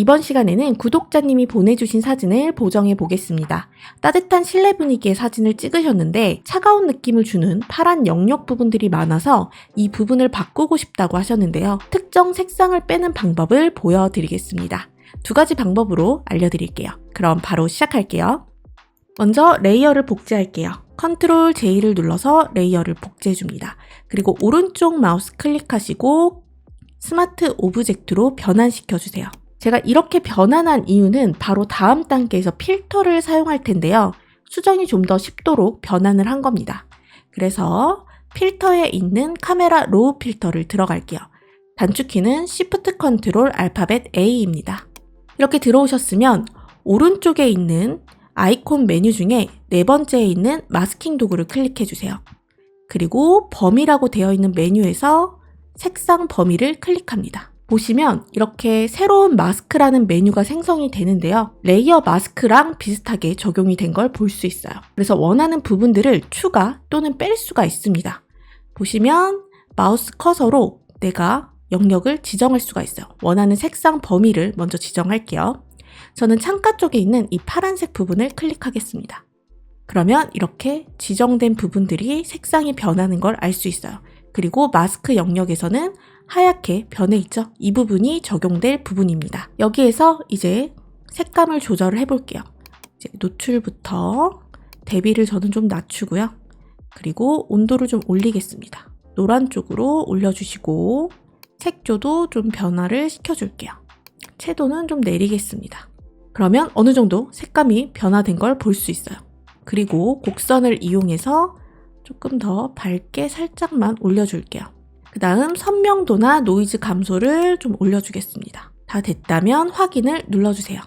이번 시간에는 구독자님이 보내주신 사진을 보정해 보겠습니다. 따뜻한 실내 분위기의 사진을 찍으셨는데 차가운 느낌을 주는 파란 영역 부분들이 많아서 이 부분을 바꾸고 싶다고 하셨는데요. 특정 색상을 빼는 방법을 보여드리겠습니다. 두 가지 방법으로 알려드릴게요. 그럼 바로 시작할게요. 먼저 레이어를 복제할게요. 컨트롤 J를 눌러서 레이어를 복제해줍니다. 그리고 오른쪽 마우스 클릭하시고 스마트 오브젝트로 변환시켜주세요. 제가 이렇게 변환한 이유는 바로 다음 단계에서 필터를 사용할 텐데요. 수정이 좀 더 쉽도록 변환을 한 겁니다. 그래서 필터에 있는 카메라 로우 필터를 들어갈게요. 단축키는 Shift Ctrl 알파벳 A입니다. 이렇게 들어오셨으면 오른쪽에 있는 아이콘 메뉴 중에 네 번째에 있는 마스킹 도구를 클릭해 주세요. 그리고 범위라고 되어 있는 메뉴에서 색상 범위를 클릭합니다. 보시면 이렇게 새로운 마스크라는 메뉴가 생성이 되는데요. 레이어 마스크랑 비슷하게 적용이 된 걸 볼 수 있어요. 그래서 원하는 부분들을 추가 또는 뺄 수가 있습니다. 보시면 마우스 커서로 내가 영역을 지정할 수가 있어요. 원하는 색상 범위를 먼저 지정할게요. 저는 창가 쪽에 있는 이 파란색 부분을 클릭하겠습니다. 그러면 이렇게 지정된 부분들이 색상이 변하는 걸 알 수 있어요. 그리고 마스크 영역에서는 하얗게 변해 있죠? 이 부분이 적용될 부분입니다. 여기에서 이제 색감을 조절을 해볼게요. 이제 노출부터 대비를 저는 좀 낮추고요. 그리고 온도를 좀 올리겠습니다. 노란 쪽으로 올려주시고 색조도 좀 변화를 시켜줄게요. 채도는 좀 내리겠습니다. 그러면 어느 정도 색감이 변화된 걸 볼 수 있어요. 그리고 곡선을 이용해서 조금 더 밝게 살짝만 올려줄게요. 그 다음 선명도나 노이즈 감소를 좀 올려주겠습니다. 다 됐다면 확인을 눌러주세요.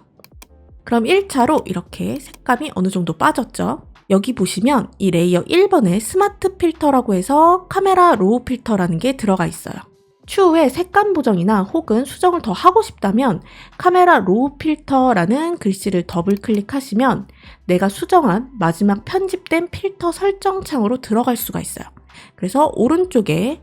그럼 1차로 이렇게 색감이 어느 정도 빠졌죠? 여기 보시면 이 레이어 1번에 스마트 필터라고 해서 카메라 로우 필터라는 게 들어가 있어요. 추후에 색감 보정이나 혹은 수정을 더 하고 싶다면 카메라 로우 필터라는 글씨를 더블 클릭하시면 내가 수정한 마지막 편집된 필터 설정 창으로 들어갈 수가 있어요. 그래서 오른쪽에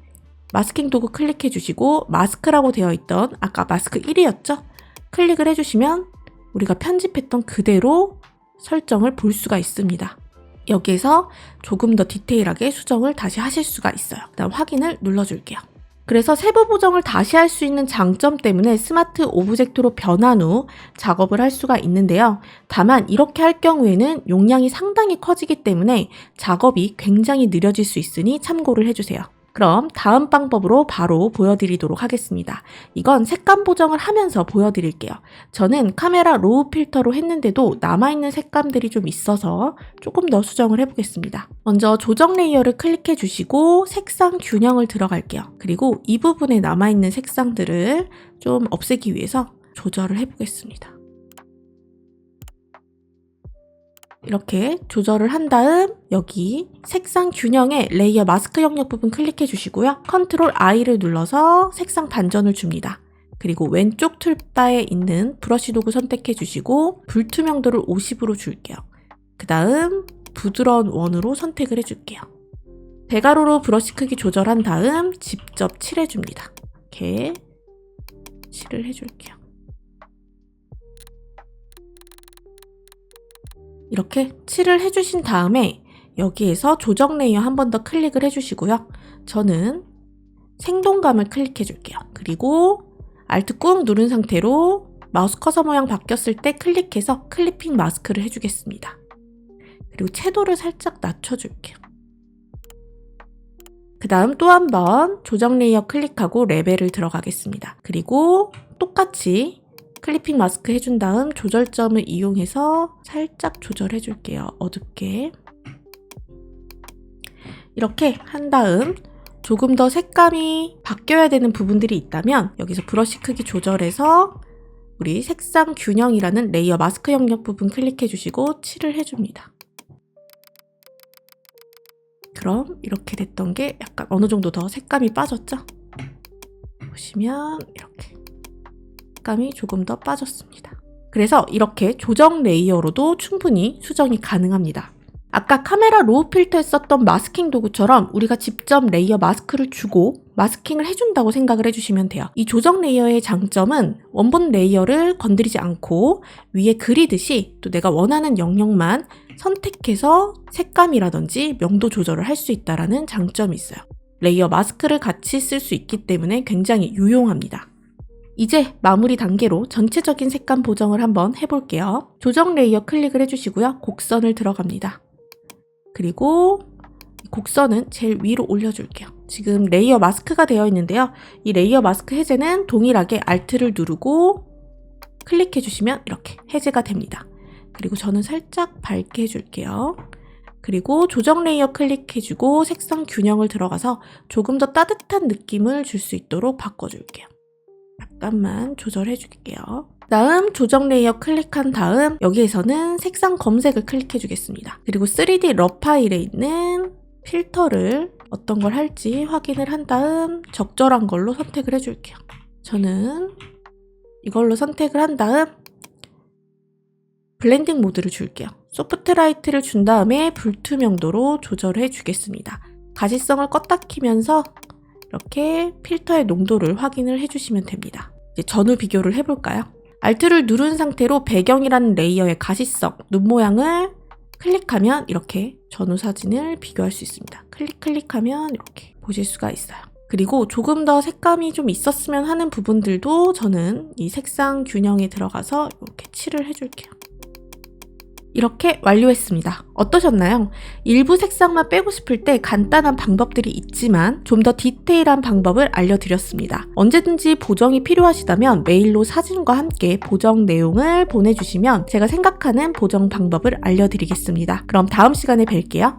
마스킹 도구 클릭해 주시고 마스크라고 되어 있던 아까 마스크 1이었죠? 클릭을 해주시면 우리가 편집했던 그대로 설정을 볼 수가 있습니다. 여기에서 조금 더 디테일하게 수정을 다시 하실 수가 있어요. 그다음 확인을 눌러줄게요. 그래서 세부 보정을 다시 할 수 있는 장점 때문에 스마트 오브젝트로 변환 후 작업을 할 수가 있는데요. 다만 이렇게 할 경우에는 용량이 상당히 커지기 때문에 작업이 굉장히 느려질 수 있으니 참고를 해주세요. 그럼 다음 방법으로 바로 보여드리도록 하겠습니다. 이건 색감 보정을 하면서 보여드릴게요. 저는 카메라 로우 필터로 했는데도 남아있는 색감들이 좀 있어서 조금 더 수정을 해보겠습니다. 먼저 조정 레이어를 클릭해 주시고 색상 균형을 들어갈게요. 그리고 이 부분에 남아있는 색상들을 좀 없애기 위해서 조절을 해보겠습니다. 이렇게 조절을 한 다음 여기 색상 균형에 레이어 마스크 영역 부분 클릭해 주시고요. 컨트롤 I를 눌러서 색상 반전을 줍니다. 그리고 왼쪽 툴바에 있는 브러쉬 도구 선택해 주시고 불투명도를 50으로 줄게요. 그 다음 부드러운 원으로 선택을 해줄게요. 대괄호로 브러쉬 크기 조절한 다음 직접 칠해 줍니다. 이렇게 칠을 해줄게요. 이렇게 칠을 해주신 다음에 여기에서 조정 레이어 한 번 더 클릭을 해주시고요. 저는 생동감을 클릭해 줄게요. 그리고 Alt 꾹 누른 상태로 마우스 커서 모양 바뀌었을 때 클릭해서 클리핑 마스크를 해주겠습니다. 그리고 채도를 살짝 낮춰줄게요. 그 다음 또 한 번 조정 레이어 클릭하고 레벨을 들어가겠습니다. 그리고 똑같이 클리핑 마스크 해준 다음 조절점을 이용해서 살짝 조절해 줄게요. 어둡게. 이렇게 한 다음 조금 더 색감이 바뀌어야 되는 부분들이 있다면 여기서 브러쉬 크기 조절해서 우리 색상 균형이라는 레이어 마스크 영역 부분 클릭해 주시고 칠을 해줍니다. 그럼 이렇게 됐던 게 약간 어느 정도 더 색감이 빠졌죠? 보시면 이렇게 색감이 조금 더 빠졌습니다. 그래서 이렇게 조정 레이어로도 충분히 수정이 가능합니다. 아까 카메라 로우 필터에 썼던 마스킹 도구처럼 우리가 직접 레이어 마스크를 주고 마스킹을 해준다고 생각을 해주시면 돼요. 이 조정 레이어의 장점은 원본 레이어를 건드리지 않고 위에 그리듯이 또 내가 원하는 영역만 선택해서 색감이라든지 명도 조절을 할 수 있다는 장점이 있어요. 레이어 마스크를 같이 쓸 수 있기 때문에 굉장히 유용합니다. 이제 마무리 단계로 전체적인 색감 보정을 한번 해볼게요. 조정 레이어 클릭을 해주시고요. 곡선을 들어갑니다. 그리고 곡선은 제일 위로 올려줄게요. 지금 레이어 마스크가 되어 있는데요. 이 레이어 마스크 해제는 동일하게 Alt를 누르고 클릭해주시면 이렇게 해제가 됩니다. 그리고 저는 살짝 밝게 해줄게요. 그리고 조정 레이어 클릭해주고 색상 균형을 들어가서 조금 더 따뜻한 느낌을 줄 수 있도록 바꿔줄게요. 약간만 조절해줄게요. 다음 조정 레이어 클릭한 다음 여기에서는 색상 검색을 클릭해 주겠습니다. 그리고 3D 러 파일에 있는 필터를 어떤 걸 할지 확인을 한 다음 적절한 걸로 선택을 해줄게요. 저는 이걸로 선택을 한 다음 블렌딩 모드를 줄게요. 소프트 라이트를 준 다음에 불투명도로 조절해 주겠습니다. 가시성을 껐다 키면서 이렇게 필터의 농도를 확인을 해주시면 됩니다. 이제 전후 비교를 해볼까요? Alt를 누른 상태로 배경이라는 레이어의 가시성, 눈 모양을 클릭하면 이렇게 전후 사진을 비교할 수 있습니다. 클릭하면 이렇게 보실 수가 있어요. 그리고 조금 더 색감이 좀 있었으면 하는 부분들도 저는 이 색상 균형에 들어가서 이렇게 칠을 해줄게요. 이렇게 완료했습니다. 어떠셨나요? 일부 색상만 빼고 싶을 때 간단한 방법들이 있지만 좀 더 디테일한 방법을 알려드렸습니다. 언제든지 보정이 필요하시다면 메일로 사진과 함께 보정 내용을 보내주시면 제가 생각하는 보정 방법을 알려드리겠습니다. 그럼 다음 시간에 뵐게요.